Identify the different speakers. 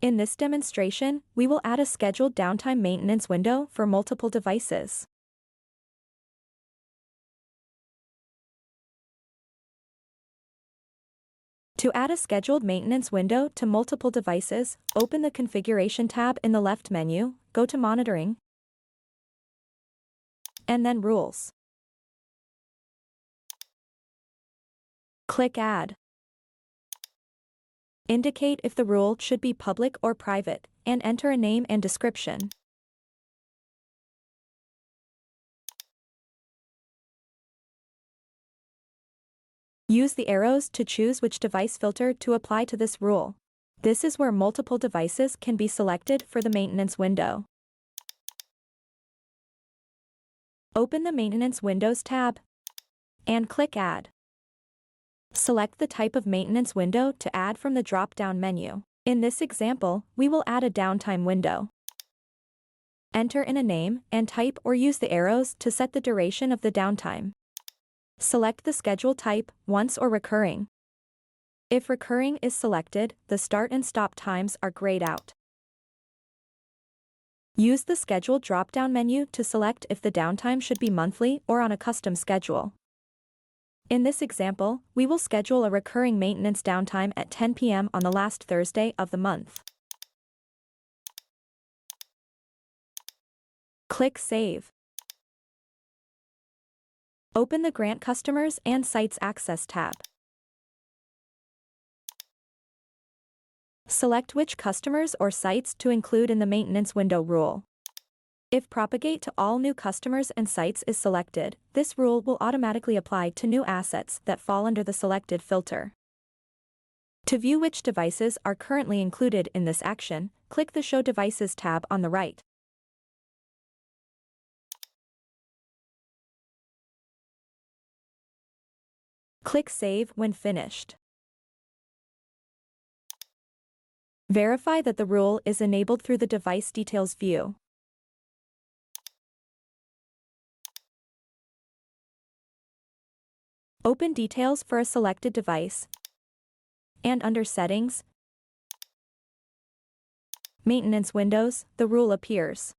Speaker 1: In this demonstration, we will add a scheduled downtime maintenance window for multiple devices. To add a scheduled maintenance window to multiple devices, open the Configuration tab in the left menu, go to Monitoring, and then Rules. Click Add. Indicate if the rule should be public or private, and enter a name and description. Use the arrows to choose which device filter to apply to this rule. This is where multiple devices can be selected for the maintenance window. Open the Maintenance Windows tab and click Add. Select the type of maintenance window to add from the drop-down menu. In this example, we will add a downtime window. Enter in a name and type or use the arrows to set the duration of the downtime. Select the schedule type, once or recurring. If recurring is selected, the start and stop times are grayed out. Use the Schedule drop-down menu to select if the downtime should be monthly or on a custom schedule. In this example, we will schedule a recurring maintenance downtime at 10 p.m. on the last Thursday of the month. Click Save. Open the Grant Customers and Sites Access tab. Select which customers or sites to include in the maintenance window rule. If Propagate to all new customers and sites is selected, this rule will automatically apply to new assets that fall under the selected filter. To view which devices are currently included in this action, click the Show Devices tab on the right. Click Save when finished. Verify that the rule is enabled through the Device Details view. Open details for a selected device, and under Settings, Maintenance Windows, the rule appears.